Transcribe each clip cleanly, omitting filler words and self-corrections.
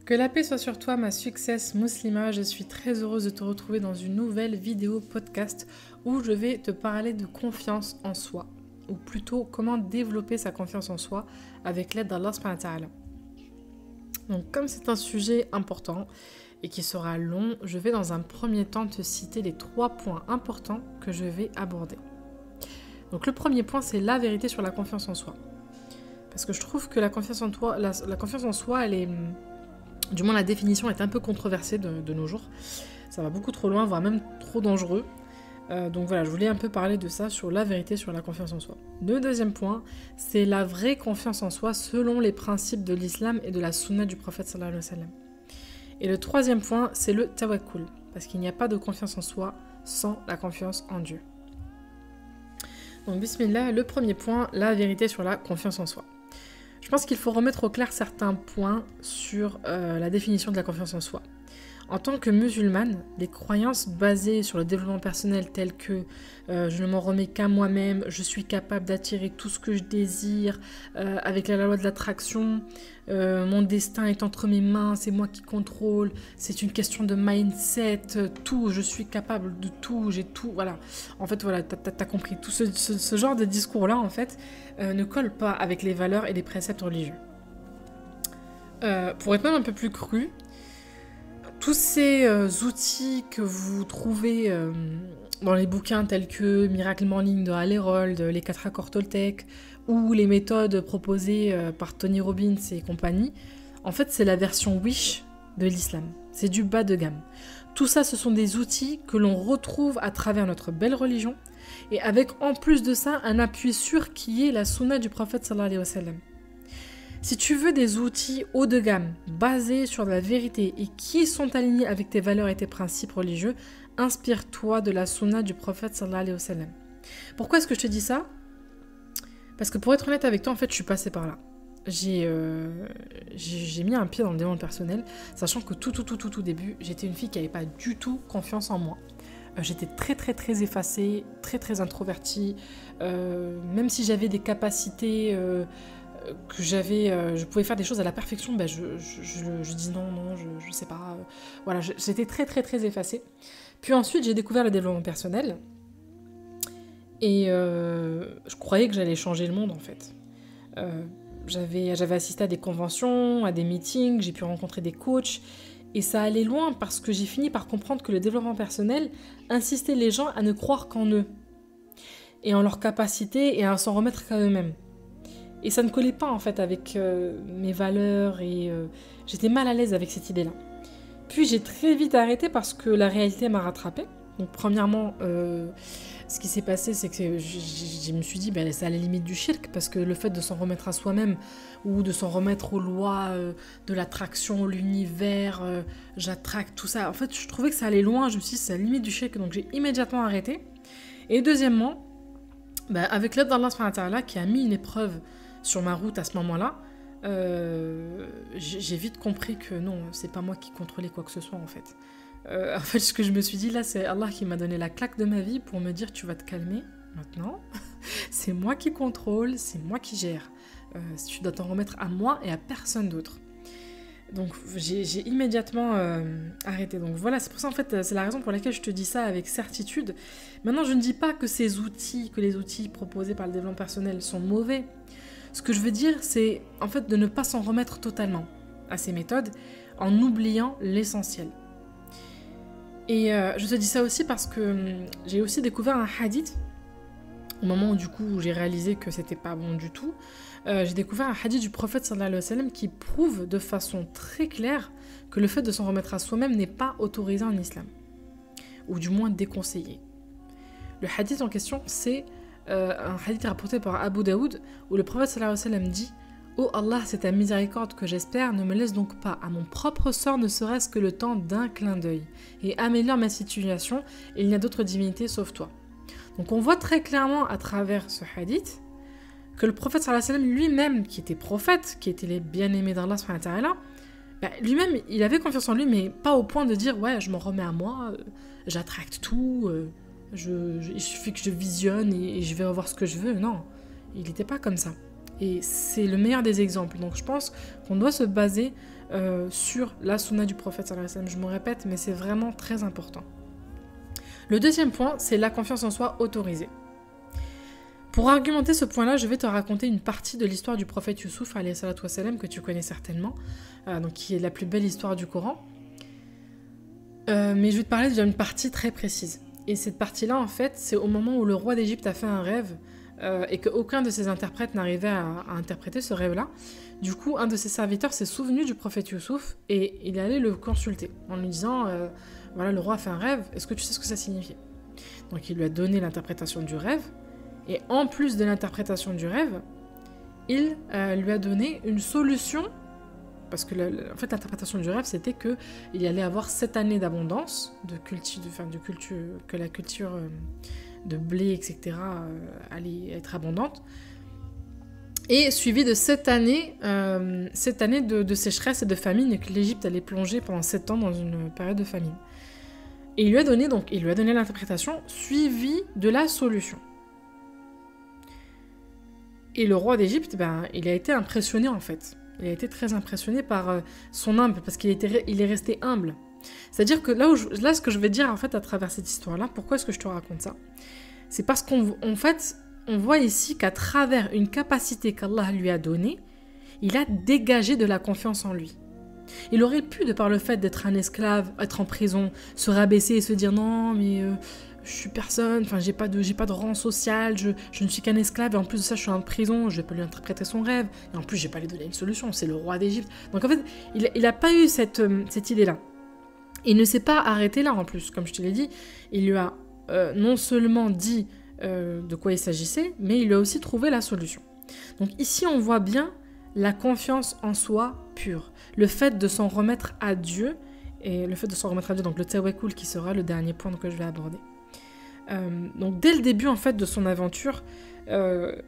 Que la paix soit sur toi, ma success muslima. Je suis très heureuse de te retrouver dans une nouvelle vidéo podcast où je vais te parler de confiance en soi, ou plutôt comment développer sa confiance en soi avec l'aide d'Allah subhanahu wa ta'ala. Donc comme c'est un sujet important et qui sera long, je vais dans un premier temps te citer les 3 points importants que je vais aborder. Donc le premier point, c'est la vérité sur la confiance en soi. Parce que je trouve que la confiance en toi, la confiance en soi, elle est... Du moins la définition est un peu controversée de nos jours. Ça va beaucoup trop loin, voire même trop dangereux. Donc voilà, je voulais un peu parler de ça, sur la vérité sur la confiance en soi. Le deuxième point, c'est la vraie confiance en soi selon les principes de l'islam et de la sunna du prophète sallallahu alayhi wa sallam. Et le troisième point, c'est le tawakkul, parce qu'il n'y a pas de confiance en soi sans la confiance en Dieu. Donc bismillah, le premier point, la vérité sur la confiance en soi. Je pense qu'il faut remettre au clair certains points sur la définition de la confiance en soi. En tant que musulmane, les croyances basées sur le développement personnel telles que je ne m'en remets qu'à moi-même, je suis capable d'attirer tout ce que je désire, avec la loi de l'attraction, mon destin est entre mes mains, c'est moi qui contrôle, c'est une question de mindset, tout, je suis capable de tout, j'ai tout, voilà. En fait, voilà, t'as compris. Tout ce genre de discours-là, en fait, ne colle pas avec les valeurs et les préceptes religieux. Pour être même un peu plus cru, tous ces outils que vous trouvez dans les bouquins tels que Miracle Morning de Hal Herold, les 4 accords Toltec ou les méthodes proposées par Tony Robbins et compagnie, en fait c'est la version Wish de l'islam. C'est du bas de gamme. Tout ça, ce sont des outils que l'on retrouve à travers notre belle religion et avec en plus de ça un appui sûr qui est la sunna du prophète sallallahu alayhi wa sallam. Si tu veux des outils haut de gamme, basés sur la vérité et qui sont alignés avec tes valeurs et tes principes religieux, inspire-toi de la sunna du prophète sallallahu alayhi wa sallam. Pourquoi est-ce que je te dis ça ? Parce que pour être honnête avec toi, en fait, je suis passée par là. J'ai mis un pied dans le développement personnel, sachant que tout début, j'étais une fille qui n'avait pas du tout confiance en moi. J'étais très effacée, très introvertie, même si j'avais des capacités... que je pouvais faire des choses à la perfection, ben je dis non, je sais pas. Voilà, j'étais très effacée. Puis ensuite, j'ai découvert le développement personnel. Et je croyais que j'allais changer le monde, en fait. J'avais assisté à des conventions, à des meetings, j'ai pu rencontrer des coachs. Et ça allait loin parce que j'ai fini par comprendre que le développement personnel insistait les gens à ne croire qu'en eux. Et en leur capacité et à s'en remettre qu'à eux-mêmes. Et ça ne collait pas en fait avec mes valeurs et j'étais mal à l'aise avec cette idée-là. Puis j'ai très vite arrêté parce que la réalité m'a rattrapée. Donc premièrement, ce qui s'est passé, c'est que je me suis dit c'est à la limite du shirk, parce que le fait de s'en remettre à soi-même ou de s'en remettre aux lois de l'attraction, l'univers, j'attraque, tout ça. En fait, je trouvais que ça allait loin, je me suis dit c'est à la limite du shirk, donc j'ai immédiatement arrêté. Et deuxièmement, avec l'aide d'Allah subhanahu wa ta'ala qui a mis une épreuve sur ma route à ce moment-là, j'ai vite compris que non, c'est pas moi qui contrôlais quoi que ce soit en fait. En fait, ce que je me suis dit là, c'est Allah qui m'a donné la claque de ma vie pour me dire tu vas te calmer maintenant. C'est moi qui contrôle, c'est moi qui gère. Tu dois t'en remettre à moi et à personne d'autre. Donc j'ai immédiatement arrêté. Donc voilà, c'est pour ça en fait, c'est la raison pour laquelle je te dis ça avec certitude. Maintenant, je ne dis pas que les outils proposés par le développement personnel sont mauvais. Ce que je veux dire, c'est en fait de ne pas s'en remettre totalement à ces méthodes en oubliant l'essentiel. Et je te dis ça aussi parce que j'ai aussi découvert un hadith au moment où du coup j'ai réalisé que c'était pas bon du tout. J'ai découvert un hadith du prophète sallallahu alayhi wa sallam qui prouve de façon très claire que le fait de s'en remettre à soi-même n'est pas autorisé en islam, ou du moins déconseillé. Le hadith en question, c'est un hadith rapporté par Abu Daoud où le prophète sallallahu alayhi wa sallam dit « Oh Allah, c'est ta miséricorde que j'espère, ne me laisse donc pas à mon propre sort ne serait-ce que le temps d'un clin d'œil, et améliore ma situation, et il n'y a d'autre divinité sauf toi. » Donc on voit très clairement à travers ce hadith que le prophète sallallahu alayhi wa sallam lui-même, qui était prophète, qui était les bien-aimés d'Allah subhanahu wa ta'ala, lui-même, il avait confiance en lui, mais pas au point de dire « Ouais, je m'en remets à moi, j'attracte tout, il suffit que je visionne et je vais revoir ce que je veux. » Non, il n'était pas comme ça. Et c'est le meilleur des exemples. Donc je pense qu'on doit se baser sur la sunna du prophète sallallahu alayhi wa sallam. Je me répète, mais c'est vraiment très important. Le deuxième point, c'est la confiance en soi autorisée. Pour argumenter ce point-là, je vais te raconter une partie de l'histoire du prophète Youssouf, alayhi salatu wa salam, que tu connais certainement, donc qui est la plus belle histoire du Coran. Mais je vais te parler d'une partie très précise. Et cette partie-là, en fait, c'est au moment où le roi d'Égypte a fait un rêve et qu'aucun de ses interprètes n'arrivait à interpréter ce rêve-là. Du coup, un de ses serviteurs s'est souvenu du prophète Youssouf et il est allé le consulter en lui disant voilà, le roi a fait un rêve, est-ce que tu sais ce que ça signifiait? Donc il lui a donné l'interprétation du rêve. Et en plus de l'interprétation du rêve, il lui a donné une solution, parce que en fait l'interprétation du rêve c'était qu'il y allait avoir 7 années d'abondance, que la culture de blé, etc. Allait être abondante, et suivi de 7 années de sécheresse et de famine, et que l'Égypte allait plonger pendant 7 ans dans une période de famine. Et il lui a donné l'interprétation suivie de la solution. Et le roi d'Égypte, il a été impressionné en fait. Il a été très impressionné par son humble, parce qu'il est resté humble. C'est-à-dire que là, ce que je vais dire en fait à travers cette histoire-là, pourquoi est-ce que je te raconte ça? C'est parce qu'on voit ici qu'à travers une capacité qu'Allah lui a donnée, il a dégagé de la confiance en lui. Il aurait pu, de par le fait d'être un esclave, être en prison, se rabaisser et se dire non, mais je suis personne, enfin j'ai pas de rang social, je ne suis qu'un esclave, et en plus de ça je suis en prison, je vais pas lui interpréter son rêve, et en plus je vais pas lui donner une solution, c'est le roi d'Égypte. Donc en fait, il a pas eu cette idée-là. Il ne s'est pas arrêté là en plus, comme je te l'ai dit, il lui a non seulement dit de quoi il s'agissait, mais il lui a aussi trouvé la solution. Donc ici on voit bien la confiance en soi pure, le fait de s'en remettre à Dieu, donc le tawakkul qui sera le dernier point que je vais aborder. Donc dès le début en fait de son aventure, de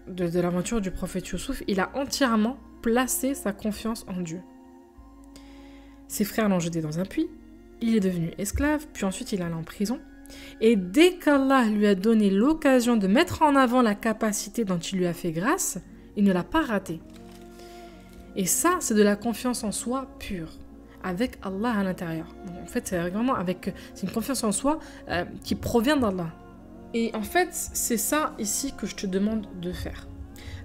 l'aventure du prophète Youssouf, il a entièrement placé sa confiance en Dieu. Ses frères l'ont jeté dans un puits, il est devenu esclave, puis ensuite il allait en prison. Et dès qu'Allah lui a donné l'occasion de mettre en avant la capacité dont il lui a fait grâce, il ne l'a pas raté. Et ça, c'est de la confiance en soi pure, avec Allah à l'intérieur. Donc, en fait, c'est une confiance en soi qui provient d'Allah. Et en fait, c'est ça ici que je te demande de faire.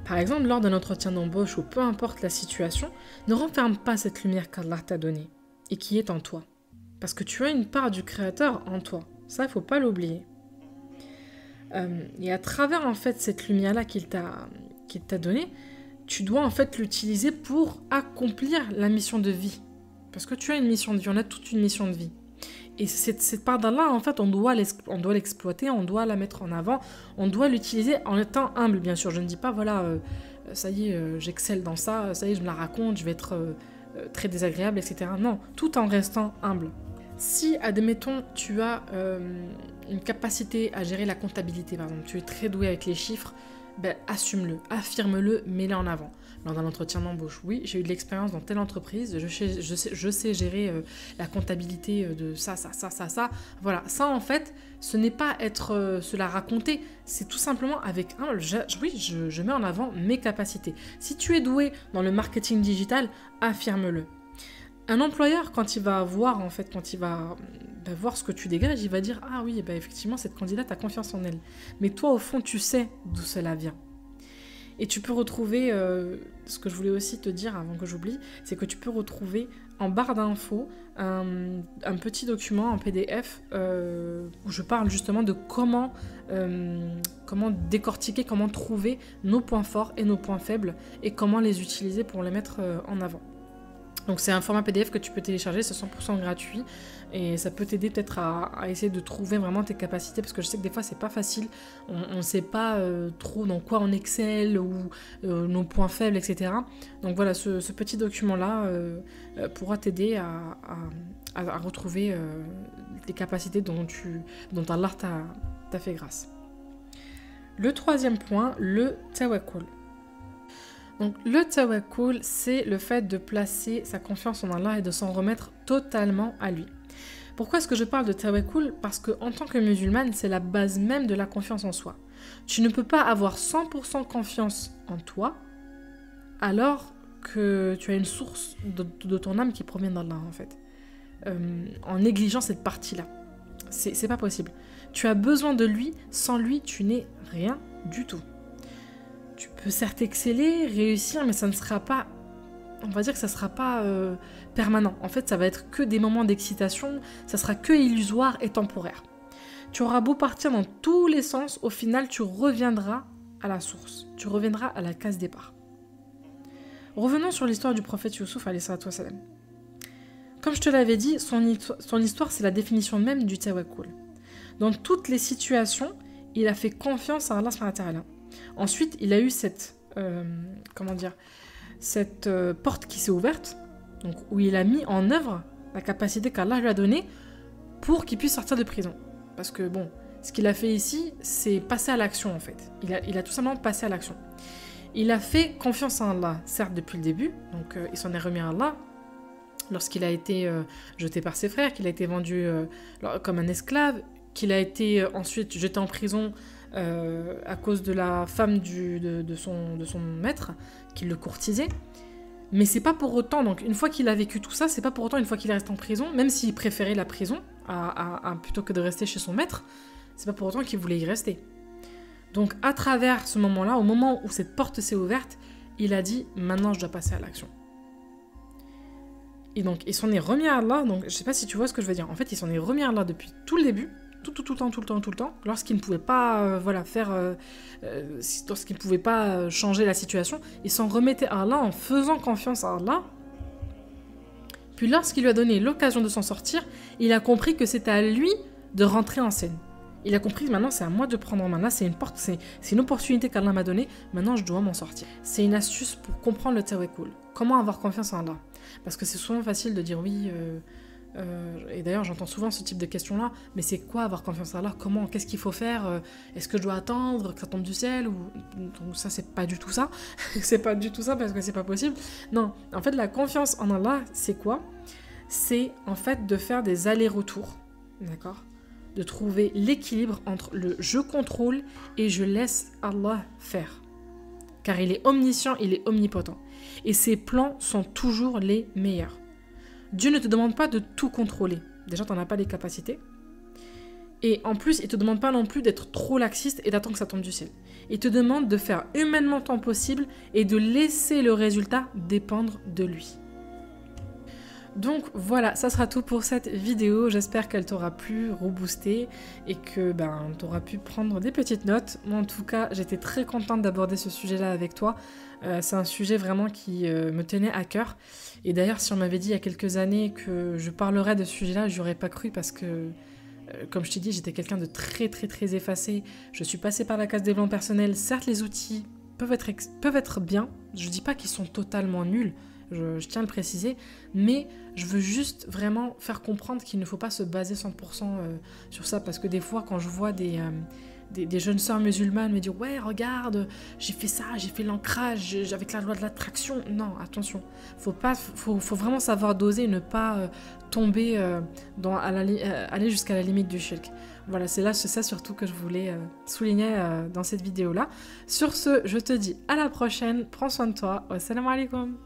Par exemple, lors d'un entretien d'embauche ou peu importe la situation, ne renferme pas cette lumière qu'Allah t'a donnée et qui est en toi. Parce que tu as une part du Créateur en toi. Ça, il ne faut pas l'oublier. Et à travers en fait cette lumière-là qu'il t'a donnée, tu dois en fait l'utiliser pour accomplir la mission de vie. Parce que tu as une mission de vie, on a toute une mission de vie. Et cette part d'Allah, en fait, on doit l'exploiter, on doit la mettre en avant, on doit l'utiliser en étant humble, bien sûr. Je ne dis pas, voilà, ça y est, j'excelle dans ça, ça y est, je me la raconte, je vais être très désagréable, etc. Non, tout en restant humble. Si, admettons, tu as une capacité à gérer la comptabilité, par exemple, tu es très doué avec les chiffres, assume-le, affirme-le, mets-le en avant. Lors d'un entretien d'embauche, oui, j'ai eu de l'expérience dans telle entreprise, je sais gérer la comptabilité de ça. Voilà, ça en fait, ce n'est pas se la raconter, c'est tout simplement avec je mets en avant mes capacités. Si tu es doué dans le marketing digital, affirme-le. Un employeur, quand il va voir ce que tu dégages, il va dire « Ah oui, effectivement, cette candidate a confiance en elle. » Mais toi, au fond, tu sais d'où cela vient. Et tu peux retrouver, ce que je voulais aussi te dire avant que j'oublie, c'est que tu peux retrouver en barre d'infos un petit document en PDF où je parle justement de comment décortiquer, comment trouver nos points forts et nos points faibles et comment les utiliser pour les mettre en avant. Donc c'est un format PDF que tu peux télécharger, c'est 100% gratuit et ça peut t'aider peut-être à essayer de trouver vraiment tes capacités parce que je sais que des fois c'est pas facile, on ne sait pas trop dans quoi on excelle ou nos points faibles, etc. Donc voilà, ce petit document-là pourra t'aider à retrouver les capacités dont Allah t'a fait grâce. Le troisième point, le tawakkul. Donc le tawakkul, c'est le fait de placer sa confiance en Allah et de s'en remettre totalement à lui. Pourquoi est-ce que je parle de tawakkul? Parce qu'en tant que musulmane, c'est la base même de la confiance en soi. Tu ne peux pas avoir 100% confiance en toi alors que tu as une source de ton âme qui provient d'Allah, en fait. En négligeant cette partie-là. C'est pas possible. Tu as besoin de lui, sans lui, tu n'es rien du tout. Tu peux certes exceller, réussir, mais ça ne sera pas... On va dire que ça ne sera pas permanent. En fait, ça va être que des moments d'excitation, ça sera que illusoire et temporaire. Tu auras beau partir dans tous les sens, au final, tu reviendras à la source. Tu reviendras à la case départ. Revenons sur l'histoire du prophète Youssouf, alayhi salatu wassalam. Comme je te l'avais dit, son histoire, c'est la définition même du tawakkul. Dans toutes les situations, il a fait confiance à Allah subhanahu wa ta'ala. Ensuite, il a eu cette porte qui s'est ouverte, donc, où il a mis en œuvre la capacité qu'Allah lui a donnée pour qu'il puisse sortir de prison. Parce que bon, ce qu'il a fait ici, c'est passer à l'action en fait. Il a tout simplement passé à l'action. Il a fait confiance en Allah, certes depuis le début, donc il s'en est remis à Allah, lorsqu'il a été jeté par ses frères, qu'il a été vendu comme un esclave, qu'il a été ensuite jeté en prison à cause de la femme de son maître, qui le courtisait. Mais c'est pas pour autant, donc une fois qu'il a vécu tout ça, c'est pas pour autant une fois qu'il est resté en prison, même s'il préférait la prison plutôt que de rester chez son maître, c'est pas pour autant qu'il voulait y rester. Donc à travers ce moment-là, au moment où cette porte s'est ouverte, il a dit « maintenant je dois passer à l'action ». Et donc il s'en est remis à Allah, donc je sais pas si tu vois ce que je veux dire, en fait il s'en est remis à Allah depuis tout le début, tout le temps, lorsqu'il ne pouvait pas lorsqu'il ne pouvait pas changer la situation, il s'en remettait à Allah en faisant confiance à Allah. Puis lorsqu'il lui a donné l'occasion de s'en sortir, il a compris que c'était à lui de rentrer en scène. Il a compris que maintenant c'est à moi de prendre en main. Là c'est une porte, c'est une opportunité qu'Allah m'a donnée, maintenant je dois m'en sortir. C'est une astuce pour comprendre le tawakkul. Comment avoir confiance en Allah? Parce que c'est souvent facile de dire oui, et d'ailleurs j'entends souvent ce type de questions-là, mais c'est quoi avoir confiance en Allah? Comment? Qu'est-ce qu'il faut faire? Est-ce que je dois attendre que ça tombe du ciel? Donc ça c'est pas du tout ça. C'est pas du tout ça parce que c'est pas possible. Non, en fait la confiance en Allah c'est quoi? C'est en fait de faire des allers-retours, d'accord? De trouver l'équilibre entre le je contrôle et je laisse Allah faire. Car il est omniscient, il est omnipotent. Et ses plans sont toujours les meilleurs. Dieu ne te demande pas de tout contrôler. Déjà, tu n'en as pas les capacités. Et en plus, il ne te demande pas non plus d'être trop laxiste et d'attendre que ça tombe du ciel. Il te demande de faire humainement ton possible et de laisser le résultat dépendre de lui. Donc voilà, ça sera tout pour cette vidéo. J'espère qu'elle t'aura plu, reboosté et que tu auras pu prendre des petites notes. Moi en tout cas, j'étais très contente d'aborder ce sujet-là avec toi. C'est un sujet vraiment qui me tenait à cœur. Et d'ailleurs, si on m'avait dit il y a quelques années que je parlerais de ce sujet-là, j'aurais pas cru parce que, comme je t'ai dit, j'étais quelqu'un de très effacé. Je suis passée par la case développement personnel. Certes, les outils peuvent être bien. Je dis pas qu'ils sont totalement nuls. Je tiens à le préciser, mais je veux juste vraiment faire comprendre qu'il ne faut pas se baser 100% sur ça, parce que des fois quand je vois des jeunes sœurs musulmanes me dire « Ouais, regarde, j'ai fait ça, j'ai fait l'ancrage avec la loi de l'attraction ». Non, attention, faut vraiment savoir doser, ne pas tomber, aller jusqu'à la limite du shirk. Voilà, c'est ça surtout que je voulais souligner dans cette vidéo-là. Sur ce, je te dis à la prochaine, prends soin de toi, wassalamu alaikum.